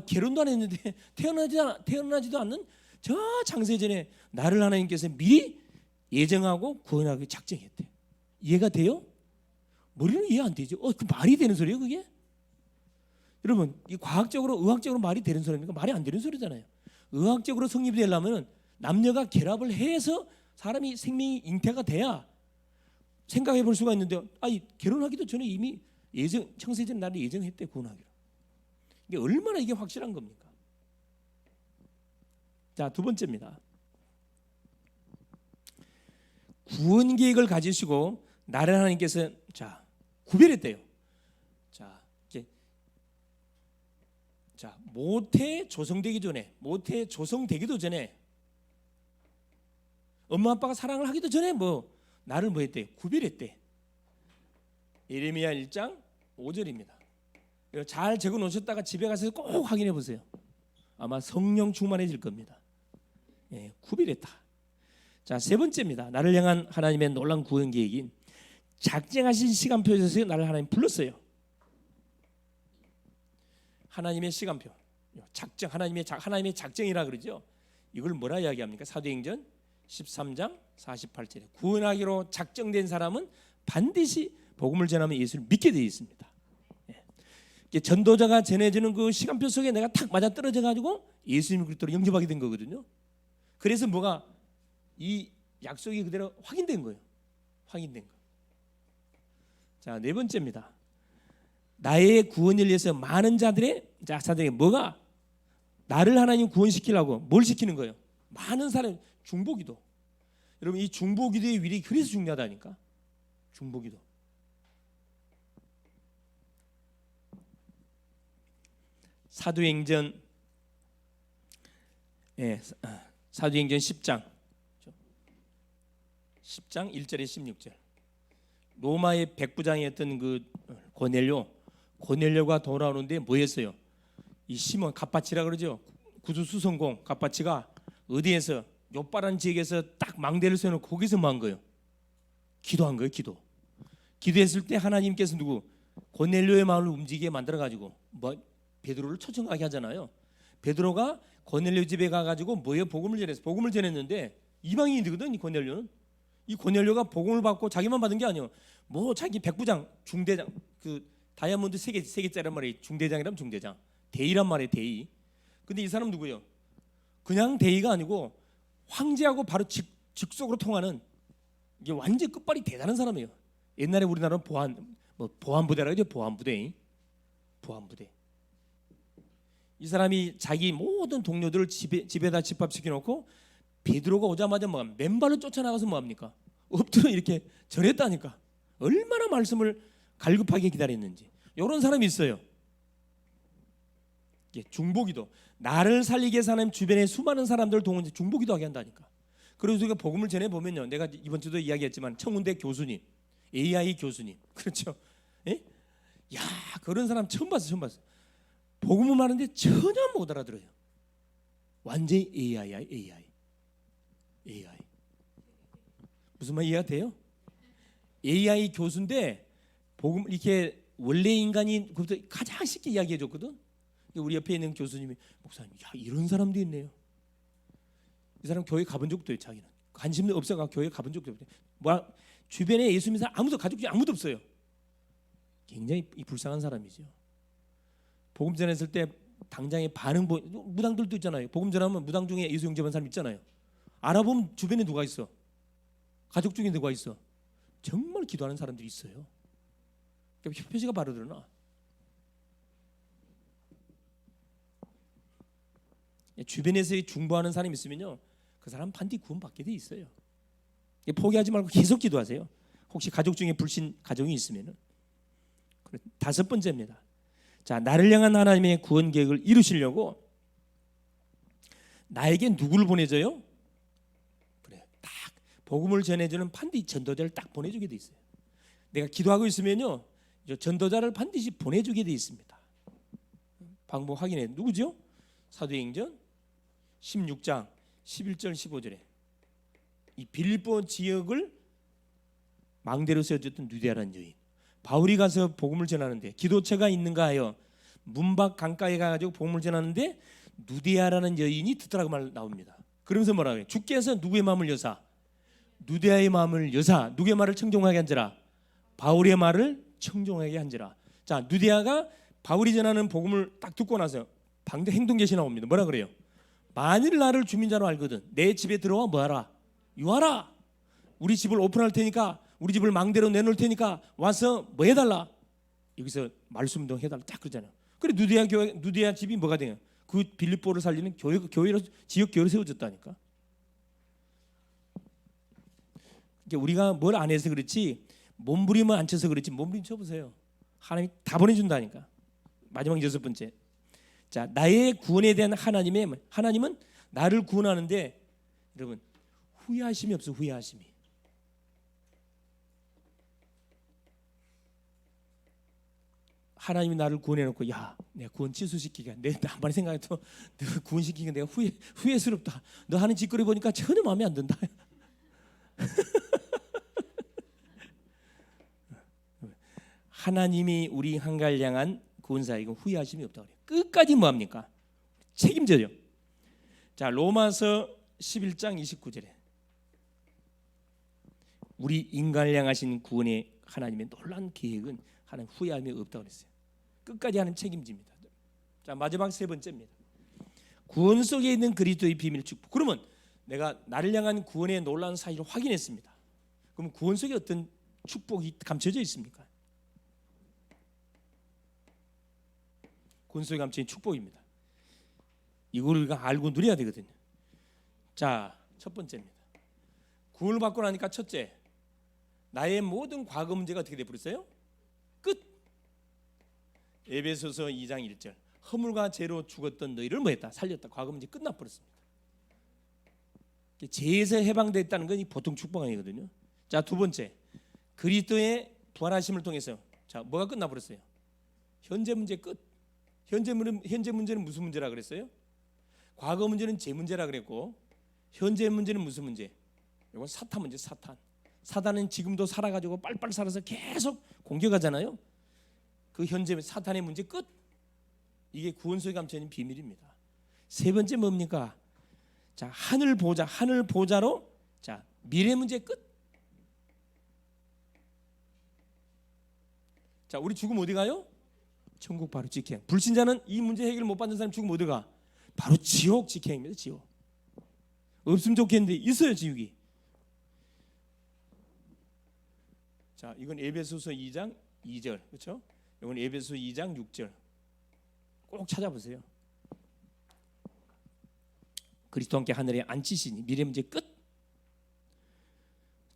결혼도 안 했는데 태어나지도 않는 저 창세 전에 나를 하나님께서 미리 예정하고 구원하기 작정했대. 이해가 돼요? 머리는 이해 안 되죠. 그 말이 되는 소리예요, 그게? 여러분, 이 과학적으로, 의학적으로 말이 되는 소리입니까? 말이 안 되는 소리잖아요. 의학적으로 성립이 되려면 남녀가 결합을 해서 사람이 생명이 잉태가 돼야 생각해 볼 수가 있는데, 결혼하기도 전에 이미 창세 전에 나를 예정했대, 구원하기로. 이게 얼마나 이게 확실한 겁니까? 자, 두 번째입니다. 구원 계획을 가지시고 나를 하나님께서 구별했대요. 모태 조성되기도 전에 엄마 아빠가 사랑을 하기도 전에 나를 뭐 했대? 구별했대. 예레미야 1장 5절입니다. 잘 적어 놓으셨다가 집에 가서 꼭 확인해 보세요. 아마 성령 충만해질 겁니다. 구별했다. 자, 세 번째입니다. 나를 향한 하나님의 놀라운 구원 계획인 작정하신 시간표에서 나를 하나님 불렀어요. 하나님의 시간표, 작정, 하나님의 작정이라 그러죠. 이걸 뭐라 이야기합니까? 사도행전 13장 48절에 구원하기로 작정된 사람은 반드시 복음을 전하면 예수를 믿게 되어 있습니다. 전도자가 전해주는 그 시간표 속에 내가 탁 맞아 떨어져 가지고 예수님 그리스도로 영접하게 된 거거든요. 그래서 이 약속이 그대로 확인된 거예요. 확인된 거. 자, 네 번째입니다. 나의 구원을 위해서 많은 자들의 뭐가 나를 하나님 구원시키려고 뭘 시키는 거예요? 많은 사람 중보기도. 여러분, 이 중보기도의 위력이 그래서 중요하다니까. 중보기도. 사도행전 10장 1절에 16절. 로마의 백부장이었던 그 고넬료가 돌아오는데 뭐 했어요? 이 시몬 갑바치라 그러죠. 구두수성공 갑바치가 어디에서 요빠란 지역에서 딱 망대를 세워놓고 거기서 뭐 한 거예요? 기도한 거예요. 기도했을 때 하나님께서 고넬료의 마음을 움직이게 만들어 가지고 베드로를 초청하게 하잖아요. 베드로가 고넬료 집에 가가지고 복음을 전했어. 복음을 전했는데 이방인이거든. 이 고넬료는. 이 고넬료가 복음을 받고 자기만 받은 게 아니에요. 자기 백부장, 중대장, 그 다이아몬드 3개짜리 말이에요. 중대장이라면 중대장, 대의란 말이에요. 대의. 근데 이 사람 누구예요? 그냥 대의가 아니고 황제하고 바로 직속으로 통하는, 이게 완전 끝발이 대단한 사람이에요. 옛날에 우리나라는 보안부대라고 하죠. 보안부대. 이 사람이 자기 모든 동료들을 집에다 집합시켜놓고 베드로가 오자마자 맨발로 쫓아나가서 뭐합니까? 엎드려 이렇게 절했다니까. 얼마나 말씀을 갈급하게 기다렸는지. 이런 사람이 있어요. 중보기도. 나를 살리기 위해서 하나님 주변에 수많은 사람들을 동원해 중보기도 하게 한다니까. 그래서 우리가 복음을 전해보면요, 내가 이번 주도 이야기했지만 청운대 교수님, AI 교수님, 그렇죠? 그런 사람 처음 봤어. 복음을 말하는데 전혀 못 알아들어요. 완전히 AI야. AI. 무슨 말 이해가 돼요? AI 교수인데 복음 이렇게 원래 인간이 가장 쉽게 이야기해 줬거든. 우리 옆에 있는 교수님이, 목사님, 이런 사람도 있네요. 이 사람 교회 가본 적도 없어요. 자기는 관심도 없어가 교회 가본 적도 없어요. 주변에 예수 믿는 사람 가족 중에 아무도 없어요. 굉장히 불쌍한 사람이죠. 복음 전했을 때 당장에 반응 무당들도 있잖아요. 복음 전하면 무당 중에 예수 영접한 사람 있잖아요. 알아보면 주변에 누가 있어? 가족 중에 누가 있어? 정말 기도하는 사람들이 있어요. 그러니까 표시가 바로 드러나. 주변에서 중보하는 사람이 있으면요, 그 사람 반드시 구원받게 돼 있어요. 포기하지 말고 계속 기도하세요. 혹시 가족 중에 불신 가정이 있으면은. 다섯 번째입니다. 자, 나를 향한 하나님의 구원 계획을 이루시려고 나에게 누구를 보내줘요? 그래, 딱 복음을 전해주는 반드시 전도자를 딱 보내주게 돼 있어요. 내가 기도하고 있으면요, 전도자를 반드시 보내주게 돼 있습니다. 방법 확인해. 누구죠? 사도행전 16장 11절 15절에 이 빌립보 지역을 망대로 세워줬던 누디아라는 여인, 바울이 가서 복음을 전하는데 기도처가 있는가 하여 문밖 강가에 가가지고 복음을 전하는데 누디아라는 여인이 듣더라고 말 나옵니다. 그러면서 뭐라고 해요? 주께서 누구의 마음을 여사? 누디아의 마음을 여사. 누구의 말을 청종하게 한지라? 바울의 말을 청종하게 한지라. 자, 누디아가 바울이 전하는 복음을 딱 듣고 나서 방대 행동계시 나옵니다. 뭐라 그래요? 만일 나를 주민자로 알거든 내 집에 들어와 뭐하라? 유하라. 우리 집을 오픈할 테니까, 우리 집을 망대로 내놓을 테니까 와서 뭐 해달라? 여기서 말씀도 해달라 딱 그러잖아요. 그래, 누디아 집이 뭐가 돼요? 그 빌립보를 살리는 교회로, 지역 교회로 세워졌다니까. 우리가 뭘 안 해서 그렇지, 몸부림을 안 쳐서 그렇지, 몸부림 쳐보세요. 하나님이 다 보내준다니까. 마지막 여섯 번째. 자, 나의 구원에 대한 하나님은 나를 구원하는데 여러분 후회하심이 없어. 후회하심이. 하나님이 나를 구원해놓고 야, 내가 구원 취소시키기가 내 한번 생각해도 내가 구원시키기가 내가 후회스럽다. 너 하는 짓거리 보니까 전혀 마음에 안 든다. 하나님이 우리 한가를 향한 구원사, 이건 후회하심이 없다고 그래요. 끝까지 뭐합니까? 책임져요. 자, 로마서 11장 29절에 우리 인간을 향하신 구원의 하나님의 놀라운 계획은 하나님 후회함이 없다고 그랬어요. 끝까지 하는 책임집니다. 자, 마지막 세 번째입니다. 구원 속에 있는 그리스도의 비밀 축복. 그러면 내가 나를 향한 구원의 놀라운 사실을 확인했습니다. 그럼 구원 속에 어떤 축복이 감춰져 있습니까? 구원 속에 감춰진 축복입니다. 이걸 우리가 알고 누려야 되거든요. 자, 첫 번째입니다. 구원을 받고 나니까 첫째, 나의 모든 과거 문제가 어떻게 되어버렸어요? 끝. 에베소서 2장 1절 허물과 죄로 죽었던 너희를 뭐했다? 살렸다. 과거 문제 끝나버렸습니다. 죄에서 해방됐다는 건 보통 축복 아니거든요. 자, 두 번째, 그리스도의 부활하심을 통해서 자, 뭐가 끝나버렸어요? 현재 문제 끝. 현재 문제는 무슨 문제라 그랬어요? 과거 문제는 죄 문제라 그랬고, 현재 문제는 무슨 문제? 이건 사탄 문제. 사탄은 지금도 살아가지고 빨빨 살아서 계속 공격하잖아요. 그 현재 사탄의 문제 끝. 이게 구원 속에 감춰있는 비밀입니다. 세 번째 뭡니까? 자, 하늘 보좌로 자, 미래 문제 끝. 자, 우리 죽으면 어디 가요? 천국 바로 직행. 불신자는 이 문제 해결 못 받는 사람 죽으면 어디 가? 바로 지옥 직행입니다. 지옥. 없으면 좋겠는데 있어요, 지옥이. 자, 이건 에베소서 2장 2절, 그렇죠? 이건 에베소 2장 6절. 꼭 찾아보세요. 그리스도 함께 하늘에 앉히시니 미래 문제 끝.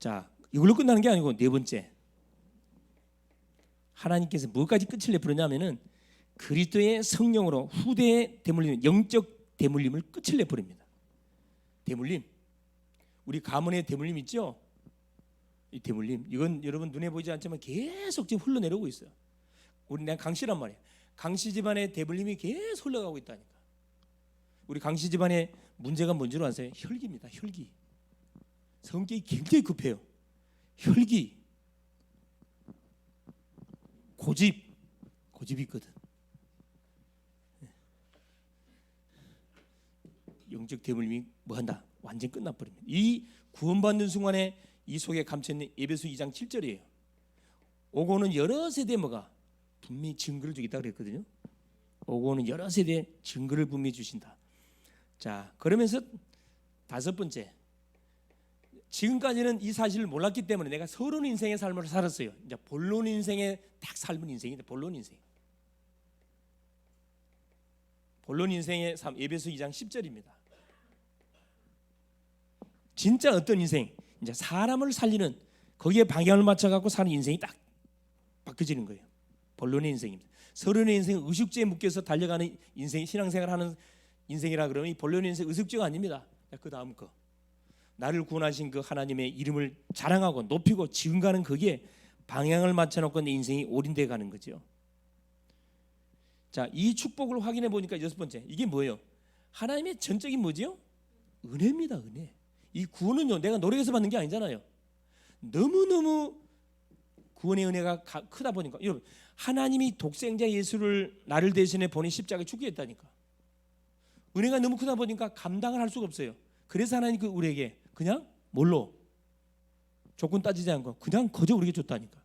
자, 이걸로 끝나는 게 아니고 네 번째, 하나님께서 뭐까지 끝을 내버리냐면은 그리스도의 성령으로 후대의 대물림, 영적 대물림을 끝을 내버립니다. 대물림, 우리 가문의 대물림 있죠? 이 대물림, 이건 여러분 눈에 보이지 않지만 계속 지금 흘러내려오고 있어요. 우리 내가 강씨란 말이에요. 강씨 집안의 대물림이 계속 흘러가고 있다니까. 우리 강씨 집안의 문제가 뭔지로 아세요? 혈기입니다. 혈기. 성격이 굉장히 급해요. 혈기, 고집이 있거든. 영적 대물림이 뭐한다? 완전 끝나버립니다. 이 구원받는 순간에 이 속에 감춰있는 에베소 2장 7절이에요. 오고는 여러 세대에 뭐가 분명히 증거를 주겠다 그랬거든요. 오고는 여러 세대에 증거를 분명히 주신다. 자, 그러면서 다섯 번째, 지금까지는 이 사실을 몰랐기 때문에 내가 서론 인생의 삶을 살았어요. 이제 본론 인생의 딱 삶은 인생인데, 본론 인생. 본론 인생의 삶, 에베소 2장 10절입니다. 진짜 어떤 인생? 이제 사람을 살리는, 거기에 방향을 맞춰 갖고 사는 인생이 딱 바뀌어지는 거예요. 본론의 인생입니다. 서론의 인생은 의식주에 묶여서 달려가는 인생, 신앙생활하는 인생이라 그러면 이 본론의 인생 의식주가 아닙니다. 그 다음 거, 나를 구원하신 그 하나님의 이름을 자랑하고 높이고 지금가는 거기에 방향을 맞춰놓고 내 인생이 올인돼 가는 거죠. 자, 이 축복을 확인해 보니까 여섯 번째, 이게 뭐예요? 하나님의 전적인 뭐지요? 은혜입니다. 은혜. 이 구원은요, 내가 노력해서 받는 게 아니잖아요. 너무너무 구원의 은혜가 크다 보니까, 여러분, 하나님이 독생자 예수를 나를 대신해 보내 십자가에 죽게 했다니까. 은혜가 너무 크다 보니까 감당을 할 수가 없어요. 그래서 하나님 우리에게 그냥 뭘로? 조건 따지지 않고 그냥 거저 우리에게 줬다니까.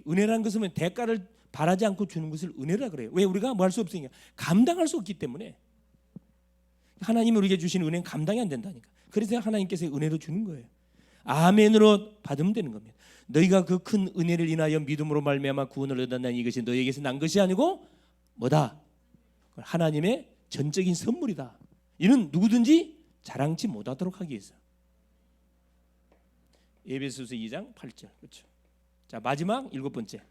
은혜라는 것은 대가를 바라지 않고 주는 것을 은혜라 그래요. 왜? 우리가 뭐 할 수 없으니까, 감당할 수 없기 때문에. 하나님이 우리에게 주신 은혜는 감당이 안 된다니까. 그래서 하나님께서 은혜로 주는 거예요. 아멘으로 받으면 되는 겁니다. 너희가 그 큰 은혜를 인하여 믿음으로 말미암아 구원을 얻었나니 이것이 너희에게서 난 것이 아니고 뭐다? 하나님의 전적인 선물이다. 이는 누구든지 자랑치 못하도록 하기 위해서. 에베소서 2장 8절. 그렇죠. 자, 마지막 일곱 번째,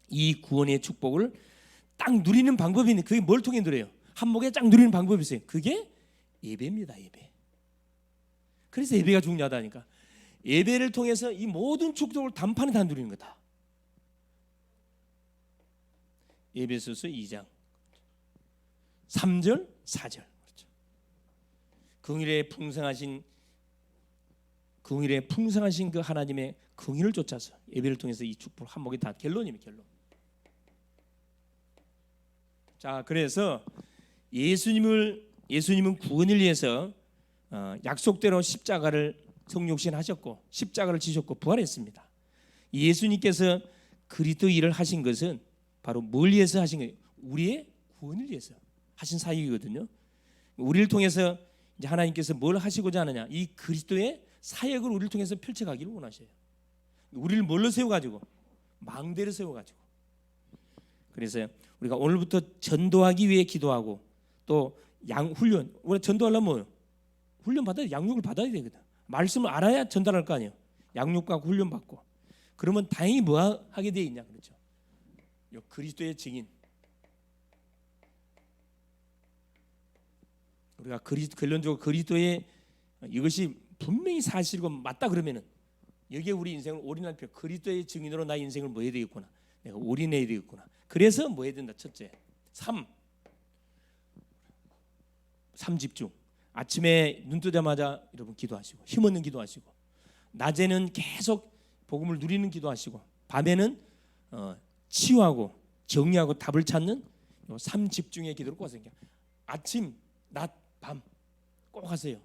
이 구원의 축복을 딱 누리는 방법이 있는데 그게 뭘 통해 누려요? 한목에 딱 누리는 방법이 있어요. 그게 예배입니다. 예배. 그래서 예배가 중요하다니까. 예배를 통해서 이 모든 축복을 단판에 다 누리는 거다. 에베소서 2장 3절 4절. 그렇죠. 긍휼에 풍성하신 그 하나님의 긍휼을 쫓아서 예배를 통해서 이 축복을 한목에 다 결론입니다. 결론. 자, 그래서 예수님은 구원을 위해서 약속대로 십자가를 성육신하셨고 십자가를 지셨고 부활했습니다. 예수님께서 그리스도 일을 하신 것은 바로 뭘 위해서 하신 거예요? 우리의 구원을 위해서 하신 사역이거든요. 우리를 통해서 이제 하나님께서 뭘 하시고자 하느냐? 이 그리스도의 사역을 우리를 통해서 펼쳐가기를 원하셔요. 우리를 뭘로 세워가지고? 망대를 세워가지고. 그래서 우리가 오늘부터 전도하기 위해 기도하고 또 훈련, 우리가 전도하려면 뭐예요? 훈련 받아야, 양육을 받아야 되거든. 말씀을 알아야 전달할 거 아니에요. 양육받고 훈련 받고. 그러면 다행히 뭐 하게 돼 있냐, 그렇죠? 그리스도의 증인. 우리가 결론적으로 그리스도의 이것이 분명히 사실이고 맞다 그러면은 여기에 우리 인생을 올인할 필요. 그리스도의 증인으로 나의 인생을 뭐 해야 되겠구나. 내가 올인해야 되겠구나. 그래서 뭐 해야 된다. 첫째, 3 집중. 아침에 눈 뜨자마자 여러분 기도하시고, 힘없는 기도하시고, 낮에는 계속 복음을 누리는 기도하시고, 밤에는 치유하고 정리하고 답을 찾는 3 집중의 기도를 꼭 하세요. 아침, 낮, 밤 꼭 하세요.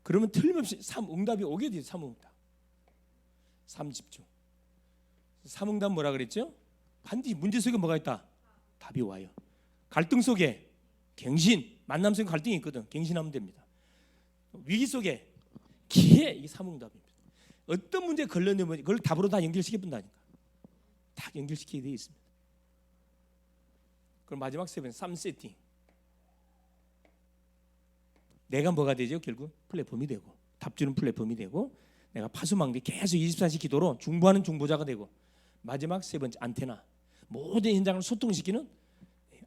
그러면 틀림없이 응답이 오게 돼요. 3응답. 3 집중. 3응답 뭐라 그랬죠? 반드시 문제 속에 뭐가 있다? 답이 와요. 갈등 속에 갱신, 만남 속에 갈등이 있거든. 갱신하면 됩니다. 위기 속에 기회, 이게 3응답입니다. 어떤 문제에 걸렸냐면 그걸 답으로 다 연결시켜본다니까. 다 연결시키게 되어 있습니다. 그럼 마지막 7, 3 세팅. 내가 뭐가 되죠? 결국 플랫폼이 되고, 답주는 플랫폼이 되고, 내가 파수망대 계속 24시 기도로 중보하는 중보자가 되고, 마지막 7번째 안테나, 모든 현장을 소통시키는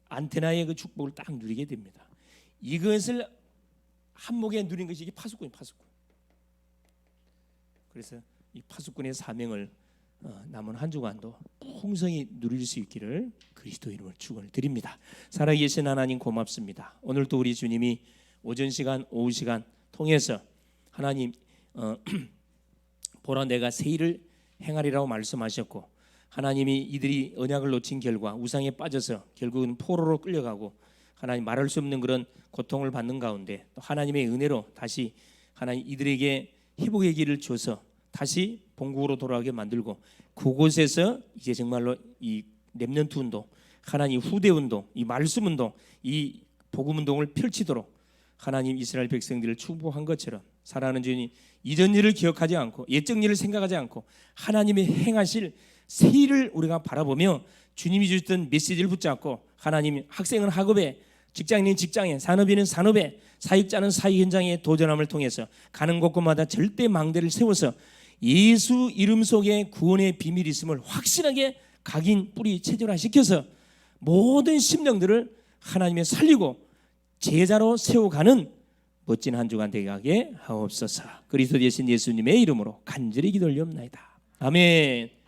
안테나의 그 축복을 딱 누리게 됩니다. 이것을 한목에 누린 것이 이게 파수꾼이 파수꾼. 그래서 이 파수꾼의 사명을 남은 한 주간도 풍성히 누릴 수 있기를 그리스도 이름으로 축원을 드립니다. 살아계신 하나님 고맙습니다. 오늘도 우리 주님이 오전 시간, 오후 시간 통해서 하나님 보라 내가 새 일을 행하리라고 말씀하셨고, 하나님이 이들이 언약을 놓친 결과 우상에 빠져서 결국은 포로로 끌려가고 하나님 말할 수 없는 그런 고통을 받는 가운데 또 하나님의 은혜로 다시 하나님 이들에게 회복의 길을 줘서 다시 본국으로 돌아가게 만들고, 그곳에서 이제 정말로 이 렘넌트 운동, 하나님 후대 운동, 이 말씀 운동, 이 복음 운동을 펼치도록 하나님 이스라엘 백성들을 축복한 것처럼 살아가는 주님, 이전 일을 기억하지 않고 옛적 일을 생각하지 않고 하나님의 행하실 새 일을 우리가 바라보며 주님이 주셨던 메시지를 붙잡고 하나님 학생은 학업에, 직장인은 직장에, 산업인은 산업에, 사역자는 사역 현장에 도전함을 통해서 가는 곳곳마다 절대 망대를 세워서 예수 이름 속에 구원의 비밀이 있음을 확실하게 각인 뿌리 체질화시켜서 모든 심령들을 하나님의 살리고 제자로 세워가는 멋진 한 주간 되게 하옵소서. 그리스도 되신 예수님의 이름으로 간절히 기도 올리옵나이다. 아멘.